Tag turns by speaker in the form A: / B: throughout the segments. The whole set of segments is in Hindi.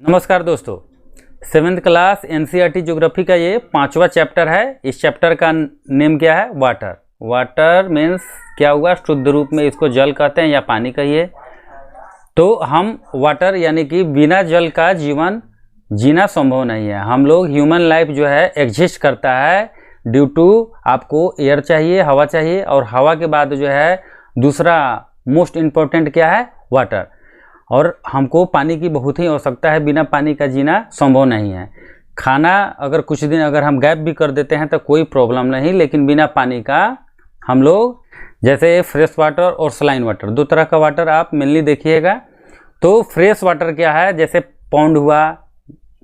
A: नमस्कार दोस्तों, 7th क्लास एनसीईआरटी ज्योग्राफी का ये 5वां चैप्टर है। इस चैप्टर का नेम क्या है? वाटर। वाटर मीन्स क्या हुआ? शुद्ध रूप में इसको जल कहते हैं या पानी कहिए। तो हम वाटर यानी कि बिना जल का जीवन जीना संभव नहीं है। हम लोग ह्यूमन लाइफ जो है एग्जिस्ट करता है ड्यू टू आपको एयर चाहिए, हवा चाहिए, और हवा के बाद जो है दूसरा मोस्ट इम्पोर्टेंट क्या है? वाटर। और हमको पानी की बहुत ही आवश्यकता है, बिना पानी का जीना संभव नहीं है। खाना अगर कुछ दिन अगर हम गैप भी कर देते हैं तो कोई प्रॉब्लम नहीं, लेकिन बिना पानी का हम लोग, जैसे फ्रेश वाटर और सलाइन वाटर, दो तरह का वाटर आप मेनली देखिएगा। तो फ्रेश वाटर क्या है? जैसे पॉन्ड हुआ,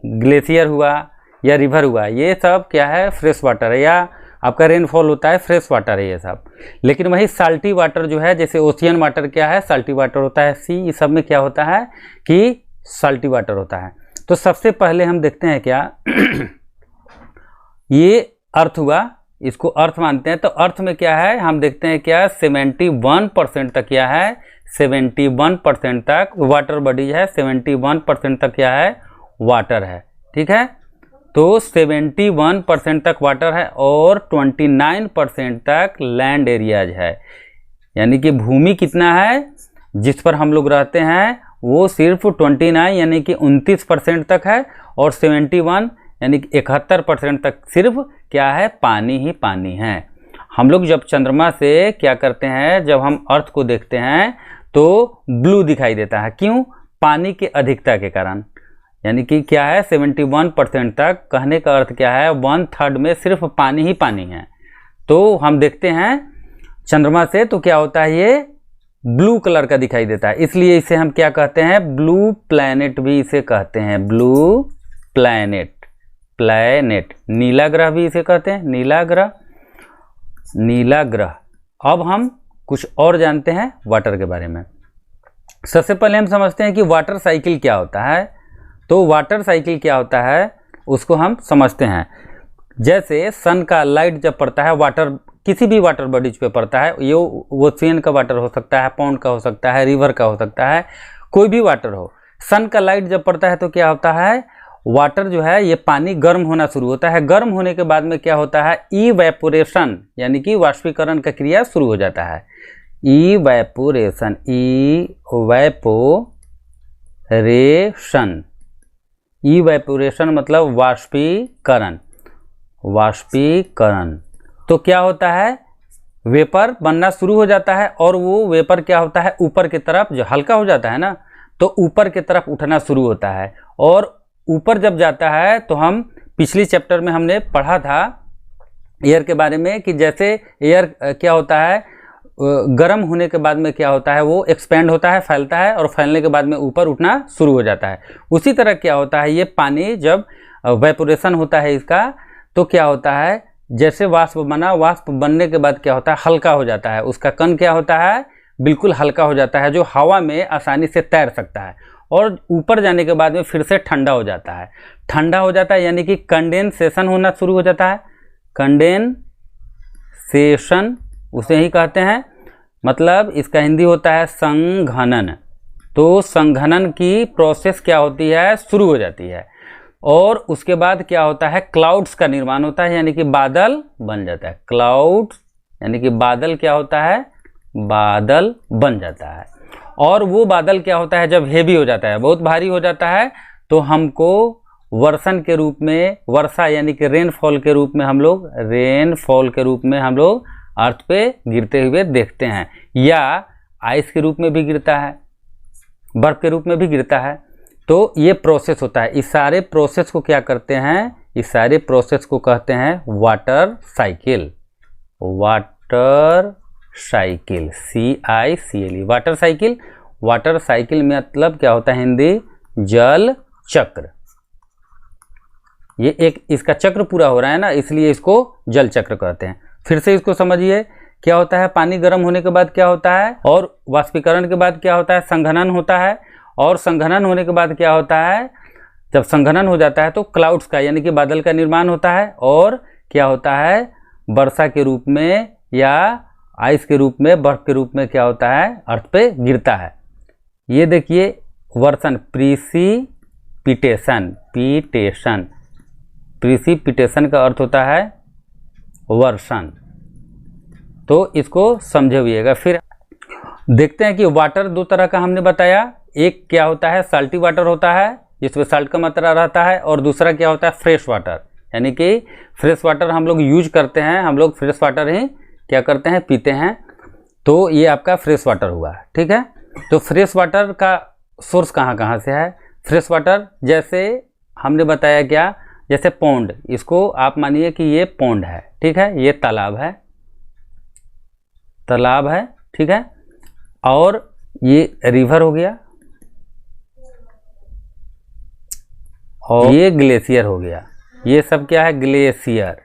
A: ग्लेशियर हुआ या रिवर हुआ, ये सब क्या है? फ्रेश वाटर है। या आपका रेनफॉल होता है, फ्रेश वाटर है ये सब। लेकिन वही साल्टी वाटर जो है, जैसे ओशियन वाटर क्या है? साल्टी वाटर होता है। सी, ये सब में क्या होता है कि साल्टी वाटर होता है। तो सबसे पहले हम देखते हैं क्या ये अर्थ हुआ, इसको अर्थ मानते हैं। तो अर्थ में क्या है हम देखते हैं क्या? 71% तक क्या है? 71% तक वाटर बॉडी है। 71% तक क्या है? वाटर है। ठीक है, तो 71% तक वाटर है और 29% तक लैंड एरियाज है। यानी कि भूमि कितना है जिस पर हम लोग रहते हैं? वो सिर्फ 29 यानी कि 29% तक है, और 71 यानी कि 71% तक सिर्फ क्या है? पानी ही पानी है। हम लोग जब चंद्रमा से क्या करते हैं, जब हम अर्थ को देखते हैं तो ब्लू दिखाई देता है। क्यों? पानी की अधिकता के कारण। यानी कि क्या है? 71% तक, कहने का अर्थ क्या है? 1/3 में सिर्फ पानी ही पानी है। तो हम देखते हैं चंद्रमा से तो क्या होता है? ये ब्लू कलर का दिखाई देता है, इसलिए इसे हम क्या कहते हैं? ब्लू प्लैनेट भी इसे कहते हैं। Blue planet, planet. नीला ग्रह भी इसे कहते हैं, नीला ग्रह, नीला ग्रह। अब हम कुछ और जानते हैं वाटर के बारे में। सबसे पहले हम समझते हैं कि वाटर साइकिल क्या होता है। तो वाटर साइकिल क्या होता है उसको हम समझते हैं। जैसे सन का लाइट जब पड़ता है, वाटर किसी भी वाटर बॉडीज पे पड़ता है, ये ओशियन का वाटर हो सकता है, पॉन्ड का हो सकता है, रिवर का हो सकता है, कोई भी वाटर हो। सन का लाइट जब पड़ता है तो क्या होता है? वाटर जो है ये पानी गर्म होना शुरू होता है। गर्म होने के बाद में क्या होता है? इवेपोरेशन यानी कि वाष्पीकरण का क्रिया शुरू हो जाता है। इवेपोरेशन, इवेपोरेशन, इवेपोरेशन मतलब वाष्पीकरण, वाष्पीकरण। तो क्या होता है? वेपर बनना शुरू हो जाता है, और वो वेपर क्या होता है? ऊपर की तरफ जो हल्का हो जाता है ना, तो ऊपर की तरफ उठना शुरू होता है। और ऊपर जब जाता है तो हम पिछली चैप्टर में हमने पढ़ा था एयर के बारे में कि जैसे एयर क्या होता है, गर्म होने के बाद में क्या होता है? वो एक्सपेंड होता है, फैलता है, और फैलने के बाद में ऊपर उठना शुरू हो जाता है। उसी तरह क्या होता है? ये पानी जब वेपोरेशन होता है इसका, तो क्या होता है? जैसे वाष्प बना, वाष्प बनने के बाद क्या होता है? हल्का हो जाता है। उसका कण क्या होता है? बिल्कुल हल्का हो जाता है, जो हवा में आसानी से तैर सकता है। और ऊपर जाने के बाद में फिर से ठंडा हो जाता है। ठंडा हो जाता है यानी कि कंडेंसेशन होना शुरू हो जाता है। कंडेंसेशन उसे ही कहते हैं, मतलब इसका हिंदी होता है संघनन। तो संघनन की प्रोसेस क्या होती है? शुरू हो जाती है। और उसके बाद क्या होता है? क्लाउड्स का निर्माण होता है, यानी कि बादल बन जाता है। क्लाउड्स यानी कि बादल क्या होता है? बादल बन जाता है। और वो बादल क्या होता है? जब हेवी हो जाता है, बहुत भारी हो जाता है, तो हमको वर्षण के रूप में, वर्षा यानी कि रेनफॉल के रूप में हम लोग, रेनफॉल के रूप में हम लोग अर्थ पे गिरते हुए देखते हैं, या आइस के रूप में भी गिरता है, बर्फ के रूप में भी गिरता है। तो ये प्रोसेस होता है। इस सारे प्रोसेस को क्या करते हैं? इस सारे प्रोसेस को कहते हैं water cycle. Water cycle, CICLE, water cycle. Water cycle में मतलब क्या होता है? हिंदी जल चक्र। ये एक इसका चक्र पूरा हो रहा है ना, इसलिए इसको जल चक्र कहते हैं। फिर से इसको समझिए, क्या होता है? पानी गर्म होने के बाद क्या होता है? और वाष्पीकरण के बाद क्या होता है? संघनन होता है। और संघनन होने के बाद क्या होता है? जब संघनन हो जाता है तो क्लाउड्स का यानी कि बादल का निर्माण होता है। और क्या होता है? वर्षा के रूप में या आइस के रूप में, बर्फ के रूप में क्या होता है? अर्थ पे गिरता है। ये देखिए वर्षण, प्रीसिपिटेशन, पीटेशन, प्रीसिपिटेशन का अर्थ होता है वर्षण। तो इसको समझे हुएगा। फिर देखते हैं कि वाटर दो तरह का हमने बताया, एक क्या होता है साल्टी वाटर होता है जिसमें साल्ट का मात्रा रहता है, और दूसरा क्या होता है फ्रेश वाटर, यानी कि फ्रेश वाटर हम लोग यूज करते हैं, हम लोग फ्रेश वाटर ही क्या करते हैं पीते हैं। तो ये आपका फ्रेश वाटर हुआ, ठीक है। तो फ्रेश वाटर का सोर्स कहाँ कहाँ से है? फ्रेश वाटर जैसे हमने बताया क्या, जैसे पौंड, इसको आप मानिए कि ये पौंड है, ठीक है, ये तालाब है, तालाब है, ठीक है, और ये रिवर हो गया, और ये ग्लेशियर हो गया। ये सब क्या है? ग्लेशियर।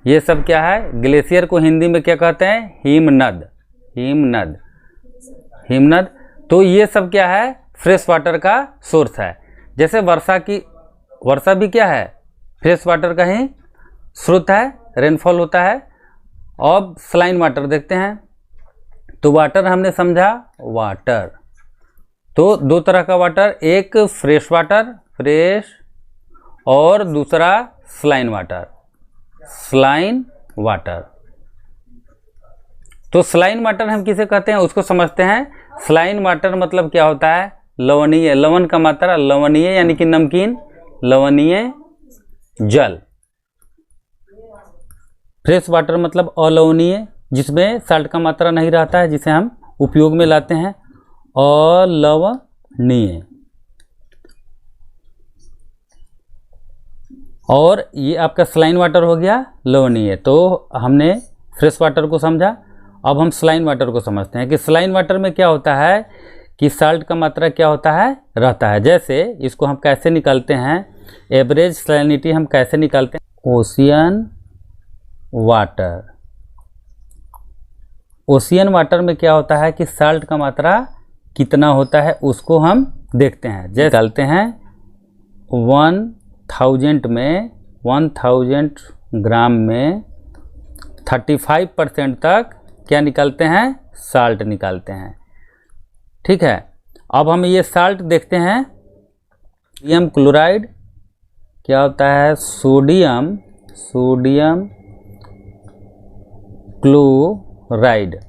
A: ये सब क्या है? ग्लेशियर को हिंदी में क्या कहते हैं? हिमनद, हिमनद, हिमनद। तो ये सब क्या है? फ्रेश वाटर का सोर्स है। जैसे वर्षा भी क्या है? फ्रेश वाटर का ही स्रोत है, रेनफॉल होता है। अब सलाइन वाटर देखते हैं। तो वाटर हमने समझा, वाटर तो दो तरह का वाटर, एक फ्रेश वाटर, फ्रेश, और दूसरा सलाइन वाटर, सलाइन वाटर। तो सलाइन वाटर हम किसे कहते हैं उसको समझते हैं। सलाइन वाटर मतलब क्या होता है? लवणीय, लवण का मात्रा लवणीय यानी कि नमकीन, लवणीय जल। फ्रेश वाटर मतलब अलवणीय, जिसमें साल्ट का मात्रा नहीं रहता है, जिसे हम उपयोग में लाते हैं, अलवणीय। और ये आपका सलाइन वाटर हो गया लवणीय। तो हमने फ्रेश वाटर को समझा, अब हम सलाइन वाटर को समझते हैं कि सलाइन वाटर में क्या होता है कि साल्ट का मात्रा क्या होता है? रहता है। जैसे इसको हम कैसे निकालते हैं, एवरेज सैलिनिटी हम कैसे निकालते हैं? ओशियन वाटर, ओशियन वाटर में क्या होता है कि साल्ट का मात्रा कितना होता है उसको हम देखते हैं। जैसे निकालते हैं 1000 में, 1000 ग्राम में 35% तक क्या निकालते हैं? साल्ट निकालते हैं, ठीक है। अब हम ये साल्ट देखते हैं, सोडियम क्लोराइड क्या होता है? सोडियम क्लोराइड,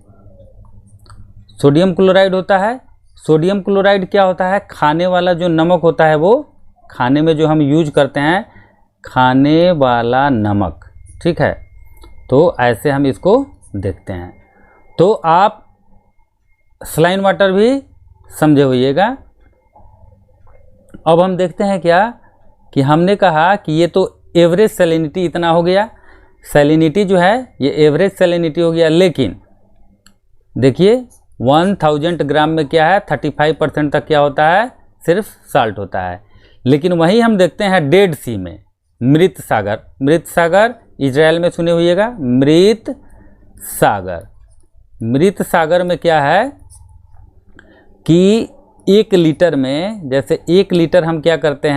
A: सोडियम क्लोराइड होता है। सोडियम क्लोराइड क्या होता है? खाने वाला जो नमक होता है, वो खाने में जो हम यूज करते हैं, खाने वाला नमक, ठीक है। तो ऐसे हम इसको देखते हैं। तो आप सलाइन वाटर भी समझे होइएगा। अब हम देखते हैं क्या कि हमने कहा कि ये तो एवरेज सैलिनिटी इतना हो गया, सैलिनिटी जो है ये एवरेज सैलिनिटी हो गया, लेकिन देखिए 1000 ग्राम में क्या है? 35% तक क्या होता है? सिर्फ साल्ट होता है। लेकिन वहीं हम देखते हैं डेड सी में, मृत सागर, मृत सागर इजराइल में सुने होइएगा, मृत सागर। मृत सागर में क्या है कि 1 लीटर में, जैसे 1 लीटर हम क्या करते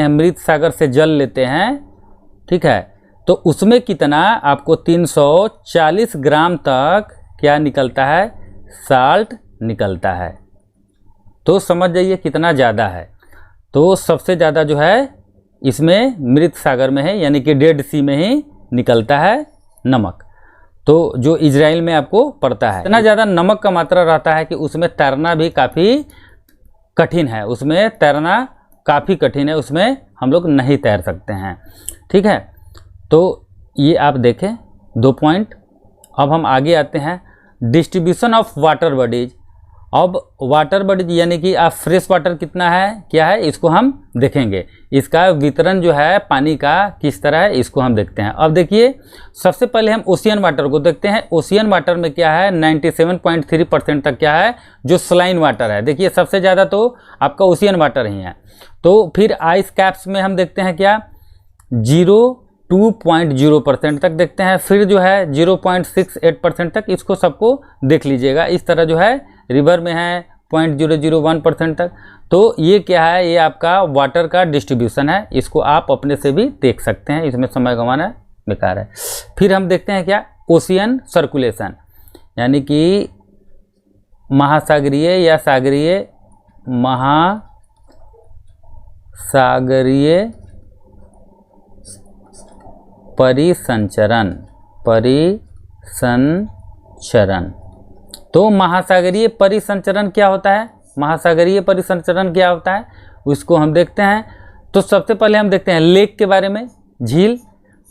A: हैं, मृत सागर से जल लेते हैं, ठीक है। तो उसमें कितना आपको 340 ग्राम तक क्या निकलता है? साल्ट निकलता है। तो समझ जाइए कितना ज़्यादा है। तो सबसे ज़्यादा जो है इसमें मृत सागर में है, यानी कि डेड सी में ही निकलता है नमक। तो जो इजराइल में आपको पड़ता है, इतना ज़्यादा नमक का मात्रा रहता है कि उसमें तैरना भी काफ़ी कठिन है, उसमें तैरना काफ़ी कठिन है, उसमें हम लोग नहीं तैर सकते हैं, ठीक है। तो ये आप देखें 2 पॉइंट। अब हम आगे आते हैं, डिस्ट्रीब्यूशन ऑफ वाटर बॉडीज। अब वाटर बॉडीज यानी कि आप फ्रेश वाटर कितना है, क्या है, इसको हम देखेंगे। इसका वितरण जो है पानी का किस तरह है, इसको हम देखते हैं। अब देखिए सबसे पहले हम ओशियन वाटर को देखते हैं। ओशियन वाटर में क्या है? 97.3% तक क्या है जो सलाइन वाटर है। देखिए सबसे ज़्यादा तो आपका ओशियन वाटर ही है। तो फिर आइस कैप्स में हम देखते हैं क्या? 2.0% तक देखते हैं। फिर जो है 0.68% तक, इसको सबको देख लीजिएगा। इस तरह जो है रिवर में है 0.001% तक। तो ये क्या है? ये आपका वाटर का डिस्ट्रीब्यूशन है। इसको आप अपने से भी देख सकते हैं, इसमें समय गंवाना बेकार है। फिर हम देखते हैं क्या? ओशियन सर्कुलेशन, यानी कि महासागरीय या सागरीय, महासागरीय सागरीय परिसंचरण। तो महासागरीय परिसंचरण क्या होता है? महासागरीय परिसंचरण क्या होता है उसको हम देखते हैं। तो सबसे पहले हम देखते हैं लेक के बारे में, झील।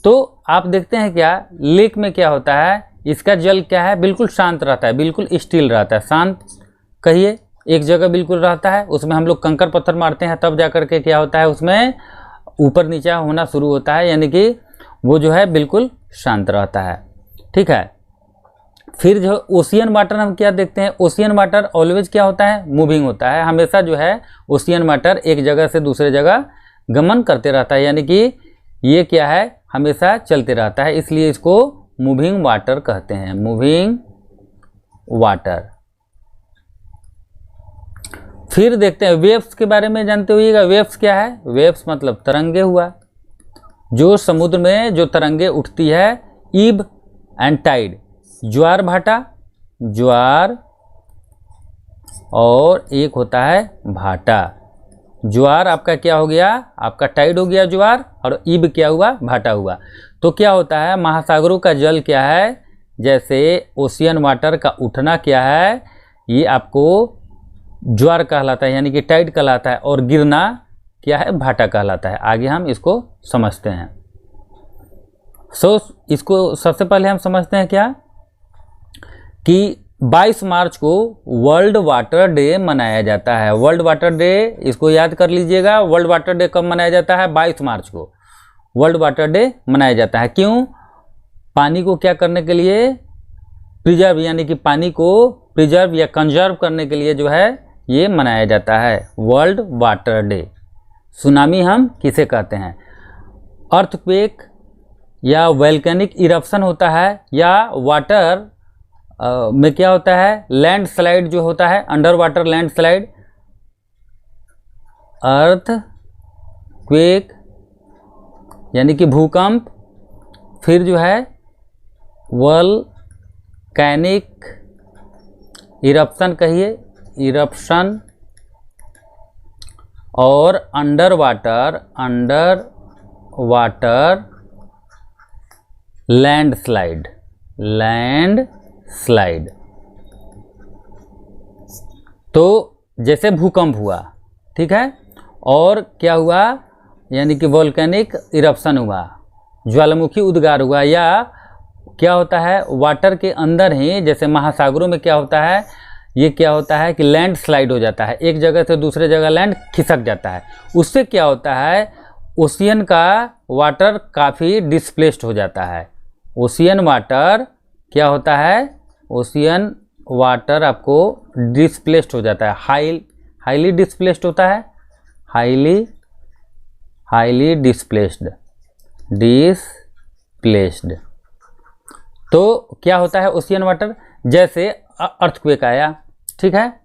A: तो आप देखते हैं क्या लेक में क्या होता है, इसका जल क्या है, बिल्कुल शांत रहता है, बिल्कुल स्टिल रहता है, शांत कहिए, एक जगह बिल्कुल रहता है। उसमें हम लोग कंकर पत्थर मारते हैं तब जा करके क्या होता है, उसमें ऊपर नीचा होना शुरू होता है, यानी कि वो जो है बिल्कुल शांत रहता है। ठीक है। फिर जो ओशियन वाटर हम क्या देखते हैं, ओशियन वाटर ऑलवेज क्या होता है, मूविंग होता है। हमेशा जो है ओशियन वाटर एक जगह से दूसरे जगह गमन करते रहता है, यानी कि ये क्या है, हमेशा चलते रहता है, इसलिए इसको मूविंग वाटर कहते हैं, मूविंग वाटर। फिर देखते हैं वेव्स के बारे में, जानते होइएगा वेव्स क्या है। वेव्स मतलब तरंगे हुआ, जो समुद्र में जो तरंगे उठती है, ईब एंड टाइड, ज्वार भाटा, ज्वार और एक होता है भाटा। ज्वार आपका क्या हो गया, आपका टाइड हो गया ज्वार, और ईब क्या हुआ, भाटा हुआ। तो क्या होता है, महासागरों का जल क्या है, जैसे ओशियन वाटर का उठना क्या है, ये आपको ज्वार कहलाता है, यानी कि टाइड कहलाता है, और गिरना क्या है, भाटा कहलाता है। आगे हम इसको समझते हैं। इसको सबसे पहले हम समझते हैं क्या, कि 22 मार्च को वर्ल्ड वाटर डे मनाया जाता है। वर्ल्ड वाटर डे, इसको याद कर लीजिएगा, वर्ल्ड वाटर डे कब मनाया जाता है, 22 मार्च को वर्ल्ड वाटर डे मनाया जाता है। क्यों, पानी को क्या करने के लिए, प्रिजर्व, यानी कि पानी को प्रिजर्व या कंजर्व करने के लिए जो है ये मनाया जाता है वर्ल्ड वाटर डे। सुनामी हम किसे कहते हैं, अर्थक्वेक या वोल्केनिक इरप्शन होता है, या वाटर में क्या होता है, लैंड स्लाइड जो होता है, अंडर वाटर लैंड स्लाइड, अर्थ क्वेक यानी कि भूकंप। फिर जो है वोल्केनिक इरप्शन कहिए, इरप्शन, और अंडर वाटर लैंड स्लाइड, तो जैसे भूकंप हुआ, ठीक है, और क्या हुआ, यानी कि वोल्केनिक इरप्शन हुआ, ज्वालामुखी उद्गार हुआ, या क्या होता है वाटर के अंदर ही, जैसे महासागरों में क्या होता है, ये क्या होता है कि लैंड स्लाइड हो जाता है, एक जगह से दूसरे जगह लैंड खिसक जाता है। उससे क्या होता है, ओशियन का वाटर काफ़ी डिस्प्लेस्ड हो जाता है। ओशियन वाटर क्या होता है, ओशियन वाटर आपको डिस्प्लेस्ड हो जाता है, हाईली डिस्प्लेस्ड होता है, हाईली डिस्प्लेस्ड। तो क्या होता है ओशियन वाटर, जैसे अर्थक्वेक आया, ठीक है,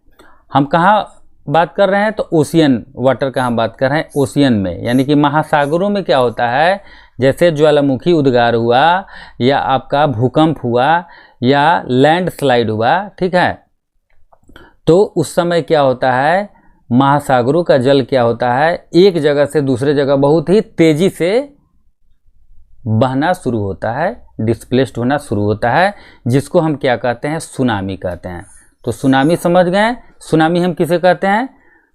A: हम कहाँ बात कर रहे हैं, तो ओशियन वाटर का हम बात कर रहे हैं, ओशियन में, यानी कि महासागरों में क्या होता है, जैसे ज्वालामुखी उद्गार हुआ, या आपका भूकंप हुआ, या लैंड स्लाइड हुआ, ठीक है, तो उस समय क्या होता है, महासागरों का जल क्या होता है, एक जगह से दूसरे जगह बहुत ही तेजी से बहना शुरू होता है, डिस्प्लेस्ड होना शुरू होता है, जिसको हम क्या कहते हैं, सुनामी कहते हैं। तो सुनामी समझ गए, सुनामी हम किसे कहते हैं,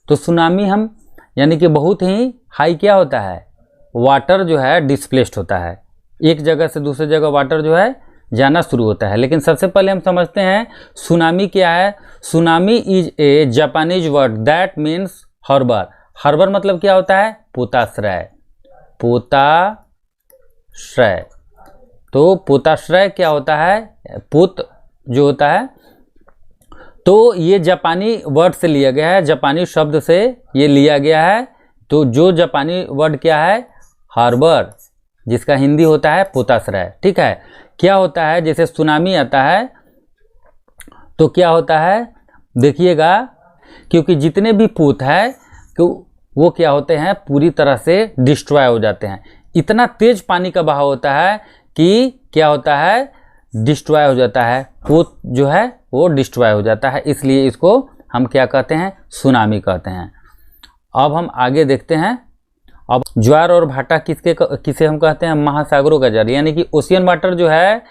A: तो सुनामी हम यानी कि बहुत ही हाई क्या होता है, वाटर जो है डिस्प्लेस्ड होता है, एक जगह से दूसरे जगह वाटर जो है जाना शुरू होता है। लेकिन सबसे पहले हम समझते हैं सुनामी क्या है। Tsunami is a Japanese word that means harbour. Harbour मतलब क्या होता है, पोताश्रय, पोताश्रय। तो पोताश्रय क्या होता है, पोत जो होता है, तो ये जापानी वर्ड से लिया गया है, जापानी शब्द से ये लिया गया है। तो जो जापानी वर्ड क्या है, हार्बर, जिसका हिंदी होता है पोताश्रय, ठीक है। क्या होता है, जैसे सुनामी आता है तो क्या होता है, देखिएगा, क्योंकि जितने भी पोत है तो वो क्या होते हैं, पूरी तरह से डिस्ट्रॉय हो जाते हैं। इतना तेज पानी का बहाव होता है कि क्या होता है, डिस्ट्रॉय हो जाता है, पोत जो है वो डिस्ट्रॉय हो जाता है, इसलिए इसको हम क्या कहते हैं, सुनामी कहते हैं। अब हम आगे देखते हैं अब ज्वार और भाटा किसे हम कहते हैं, महासागरों का जल, यानी कि ओशियन वाटर जो है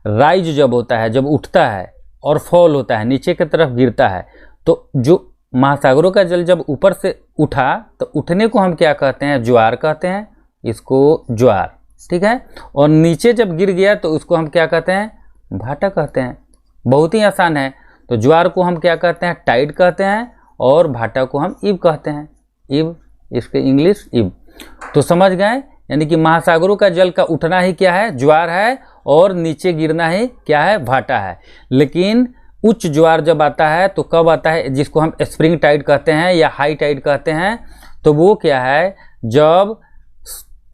A: राइज जब होता है, जब उठता है और फॉल होता है, नीचे की तरफ गिरता है, तो जो महासागरों का जल जब ऊपर से उठा तो उठने को हम क्या कहते हैं, ज्वार कहते हैं, इसको ज्वार, ठीक है। और नीचे जब गिर गया तो उसको हम क्या कहते हैं, भाटा कहते हैं। बहुत ही आसान है। तो ज्वार को हम क्या कहते हैं, टाइड कहते हैं, और भाटा को हम इब कहते हैं, इब, इसके इंग्लिश इब। तो समझ गए, यानी कि महासागरों का जल का उठना ही क्या है, ज्वार है, और नीचे गिरना ही क्या है, भाटा है। लेकिन उच्च ज्वार जब आता है तो कब आता है, जिसको हम स्प्रिंग टाइड कहते हैं या हाई टाइड कहते हैं, तो वो क्या है, जब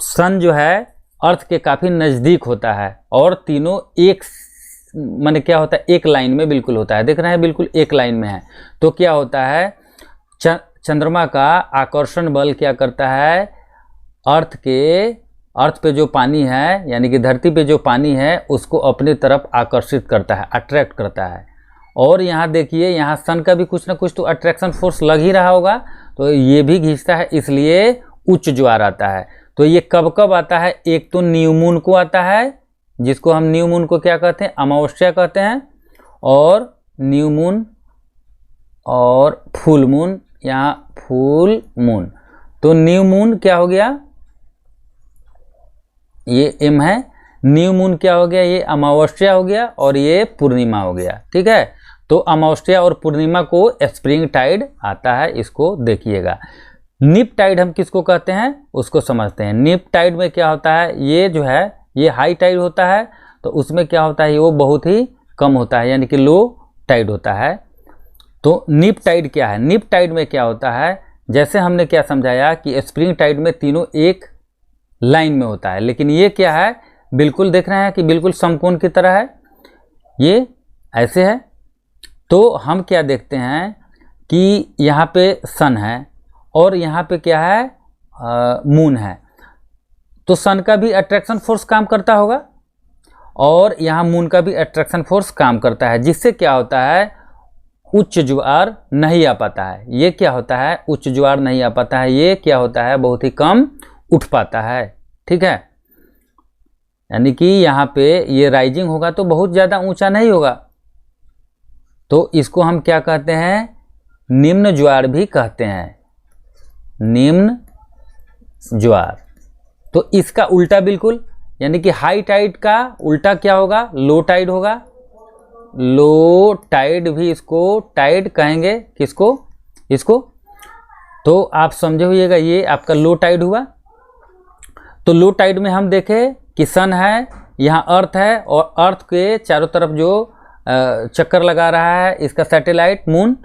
A: सन जो है अर्थ के काफ़ी नज़दीक होता है और तीनों एक माने क्या होता है, एक लाइन में बिल्कुल होता है। देख रहे हैं, बिल्कुल एक लाइन में है। तो क्या होता है, चंद्रमा का आकर्षण बल क्या करता है, अर्थ पे जो पानी है, यानी कि धरती पे जो पानी है, उसको अपनी तरफ आकर्षित करता है, अट्रैक्ट करता है। और यहाँ देखिए, यहाँ सन का भी कुछ ना कुछ तो अट्रैक्शन फोर्स लग ही रहा होगा, तो ये भी खींचता है, इसलिए उच्च ज्वार आता है। तो ये कब कब आता है, एक तो न्यू मून को आता है, जिसको हम न्यू मून को क्या कहते हैं, अमावस्या कहते हैं, और न्यू मून और फुल मून, यहाँ फुल मून। तो न्यू मून क्या हो गया, ये एम है, न्यू मून क्या हो गया, ये अमावस्या हो गया, और ये पूर्णिमा हो गया, ठीक है। तो अमावस्या और पूर्णिमा को स्प्रिंग टाइड आता है, इसको देखिएगा। निप टाइड हम किसको कहते हैं, उसको समझते हैं। निप टाइड में क्या होता है, ये जो है ये हाई टाइड होता है, तो उसमें क्या होता है, वो बहुत ही कम होता है, यानी कि लो टाइड होता है। तो निप टाइड क्या है, निप टाइड में क्या होता है, जैसे हमने क्या समझाया कि स्प्रिंग टाइड में तीनों एक लाइन में होता है, लेकिन ये क्या है, बिल्कुल देख रहे हैं कि बिल्कुल समकोण की तरह है, ये ऐसे है। तो हम क्या देखते हैं कि यहाँ पे सन है और यहाँ पे क्या है, मून है। तो सन का भी अट्रैक्शन फोर्स काम करता होगा और यहाँ मून का भी अट्रैक्शन फोर्स काम करता है, जिससे क्या होता है, उच्च ज्वार नहीं आ पाता है। ये क्या होता है, उच्च ज्वार नहीं आ पाता है, ये क्या होता है, बहुत ही कम उठ पाता है, ठीक है। यानी कि यहाँ पे ये राइजिंग होगा तो बहुत ज़्यादा ऊंचा नहीं होगा। तो इसको हम क्या कहते हैं, निम्न ज्वार भी कहते हैं, निम्न ज्वार। तो इसका उल्टा बिल्कुल, यानी कि हाई टाइड का उल्टा क्या होगा, लो टाइड होगा। लो टाइड भी इसको टाइड कहेंगे, किसको, इसको। तो आप समझे होइएगा, ये आपका लो टाइड हुआ। तो लो टाइड में हम देखें कि सन है, यहाँ अर्थ है, और अर्थ के चारों तरफ जो चक्कर लगा रहा है इसका सैटेलाइट मून,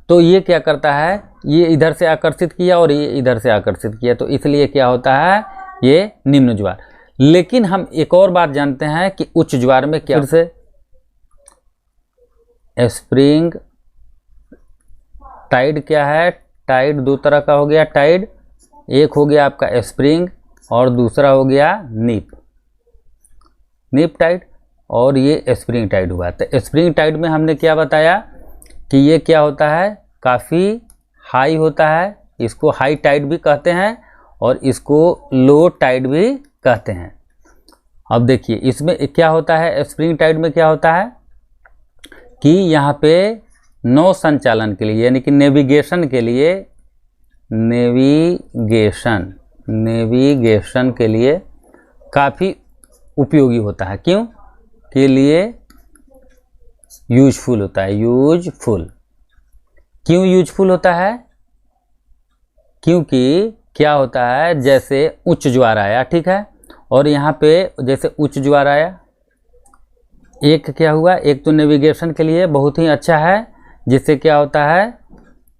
A: तो ये क्या करता है, ये इधर से आकर्षित किया और ये इधर से आकर्षित किया, तो इसलिए क्या होता है, ये निम्न ज्वार। लेकिन हम एक और बात जानते हैं कि उच्च ज्वार में क्या से स्प्रिंग टाइड क्या है, टाइड दो तरह का हो गया, टाइड एक हो गया आपका स्प्रिंग और दूसरा हो गया निप टाइड, और ये स्प्रिंग टाइड हुआ। तो स्प्रिंग टाइड में हमने क्या बताया कि ये क्या होता है, काफ़ी हाई होता है, इसको हाई टाइड भी कहते हैं और इसको लो टाइड भी कहते हैं। अब देखिए इसमें क्या होता है, स्प्रिंग टाइड में क्या होता है कि यहाँ पे नौ संचालन के लिए, यानी कि नेविगेशन के लिए, नेविगेशन के लिए काफ़ी उपयोगी होता है। क्यों के लिए यूजफुल होता है, यूजफुल। क्यों यूजफुल होता है, क्योंकि क्या होता है, जैसे उच्च ज्वार आया, ठीक है, और यहाँ पे जैसे उच्च ज्वार आया, एक क्या हुआ, एक तो नेविगेशन के लिए बहुत ही अच्छा है, जिससे क्या होता है,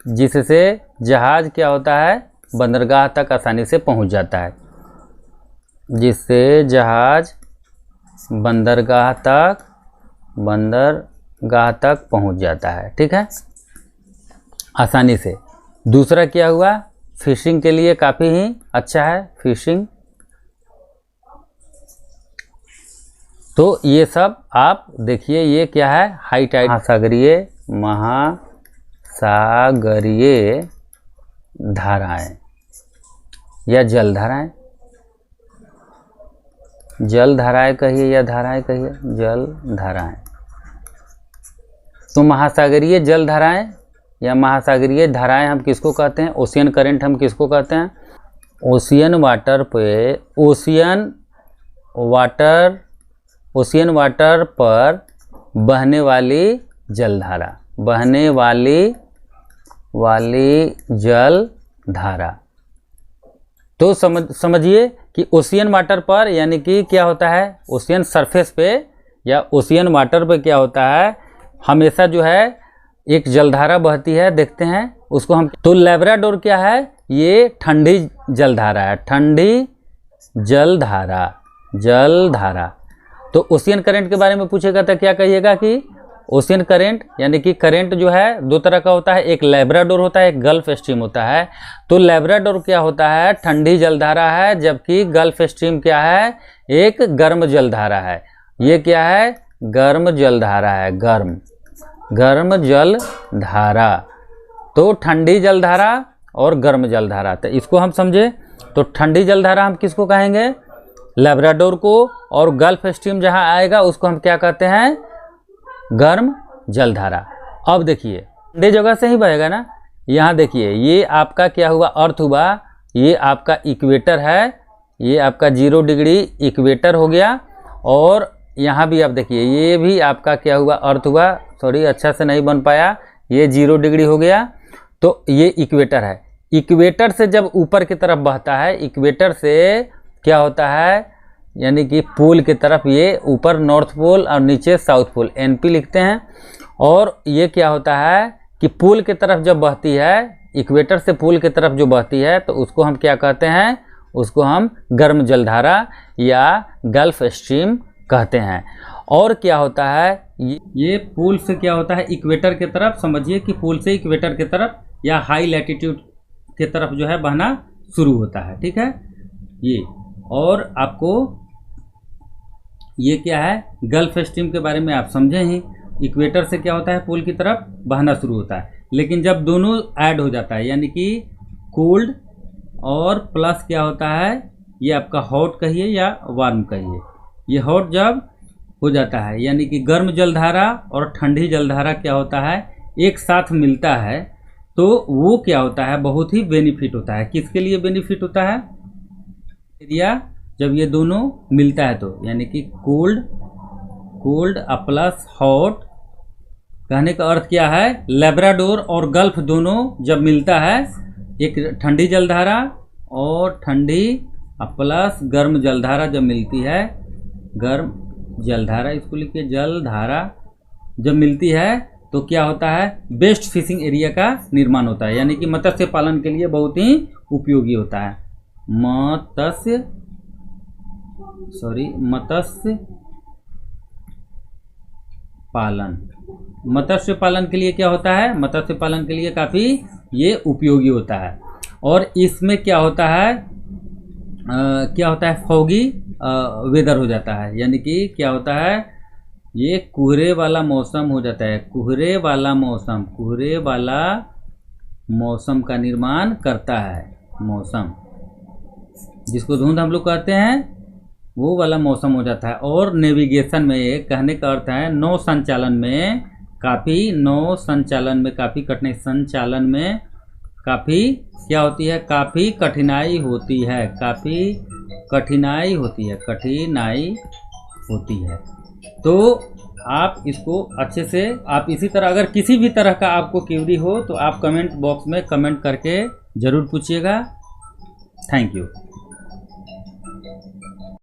A: जिससे जहाज क्या होता है, बंदरगाह तक आसानी से पहुँच जाता है, जिससे जहाज बंदरगाह तक पहुँच जाता है, ठीक है, आसानी से। दूसरा क्या हुआ, फिशिंग के लिए काफ़ी ही अच्छा है, फिशिंग। तो ये सब आप देखिए, ये क्या है, हाई टाइड, महासागरीय धाराएं, या जलधाराएं, जलधाराएं कहिए या धाराएं कहिए, जलधाराएं। तो महासागरीय जलधाराएं या महासागरीय धाराएं हम किसको कहते हैं, ओशियन करंट हम किसको कहते हैं, ओशियन वाटर पे, ओशियन वाटर पर बहने वाली जलधारा, बहने वाली जलधारा। तो समझिए कि ओशियन वाटर पर यानी कि क्या होता है, ओशियन सरफेस पे या ओशियन वाटर पे क्या होता है, हमेशा जो है एक जलधारा बहती है, देखते हैं उसको हम। तो लैब्राडोर क्या है, ये ठंडी जलधारा है, ठंडी जलधारा। तो ओशियन करंट के बारे में पूछेगा तो क्या कहिएगा कि ओशियन करंट यानी कि करंट जो है दो तरह का होता है, एक लैब्राडोर होता है, एक गल्फ स्ट्रीम होता है। तो लैब्राडोर क्या होता है, ठंडी जलधारा है, जबकि गल्फ स्ट्रीम क्या है, एक गर्म जलधारा है। ये क्या है, गर्म जलधारा है, गर्म जलधारा। तो ठंडी जलधारा और गर्म जलधारा, तो इसको हम समझे। तो ठंडी जलधारा हम किसको कहेंगे, लैब्राडोर को, और गल्फ स्ट्रीम जहाँ आएगा उसको हम क्या कहते हैं, गर्म जलधारा। अब देखिए ठंडी जगह से ही बहेगा ना, यहाँ देखिए ये आपका क्या हुआ, अर्थ हुआ, ये आपका इक्वेटर है, ये आपका 0 डिग्री इक्वेटर हो गया। और यहाँ भी आप देखिए ये भी आपका क्या हुआ, अर्थ हुआ, सॉरी अच्छा से नहीं बन पाया, ये 0 डिग्री हो गया। तो ये इक्वेटर है, इक्वेटर से जब ऊपर की तरफ बहता है, इक्वेटर से क्या होता है, यानी कि पोल की तरफ, ये ऊपर नॉर्थ पोल और नीचे साउथ पोल, NP लिखते हैं। और ये क्या होता है कि पोल की तरफ जब बहती है, इक्वेटर से पोल की तरफ जो बहती है, तो उसको हम क्या कहते हैं, उसको हम गर्म जलधारा या गल्फ स्ट्रीम कहते हैं। और क्या होता है, ये पोल से क्या होता है, इक्वेटर की तरफ, समझिए कि पोल से इक्वेटर की तरफ या हाई लैटिट्यूड की तरफ जो है बहना शुरू होता है, ठीक है ये। और आपको ये क्या है, गल्फ स्ट्रीम के बारे में आप समझे ही, इक्वेटर से क्या होता है, पोल की तरफ बहना शुरू होता है। लेकिन जब दोनों ऐड हो जाता है, यानी कि कोल्ड और प्लस क्या होता है, ये आपका हॉट कहिए या वार्म कहिए, ये हॉट जब हो जाता है, यानी कि गर्म जलधारा और ठंडी जलधारा क्या होता है, एक साथ मिलता है, तो वो क्या होता है, बहुत ही बेनिफिट होता है। किसके लिए बेनिफिट होता है, एरिया जब ये दोनों मिलता है, तो यानी कि कोल्ड प्लस हॉट, कहने का अर्थ क्या है, लैब्राडोर और गल्फ दोनों जब मिलता है, एक ठंडी जलधारा और ठंडी प्लस गर्म जलधारा जब मिलती है, गर्म जलधारा इसको लिखिए, जलधारा जब मिलती है, तो क्या होता है, बेस्ट फिशिंग एरिया का निर्माण होता है, यानी कि मत्स्य पालन के लिए बहुत ही उपयोगी होता है। मत्स्य पालन के लिए क्या होता है, मत्स्य पालन के लिए काफ़ी ये उपयोगी होता है। और इसमें क्या होता है, फॉगी वेदर हो जाता है, यानी कि क्या होता है, ये कोहरे वाला मौसम हो जाता है, कोहरे वाला मौसम का निर्माण करता है, मौसम जिसको धुंध हम लोग कहते हैं, वो वाला मौसम हो जाता है। और नेविगेशन में, कहने का अर्थ है नौ संचालन में काफ़ी संचालन में काफ़ी क्या होती है, काफ़ी कठिनाई होती है। तो आप इसको अच्छे से, आप इसी तरह अगर किसी भी तरह का आपको क्वेरी हो तो आप कमेंट बॉक्स में कमेंट करके ज़रूर पूछिएगा। Thank you.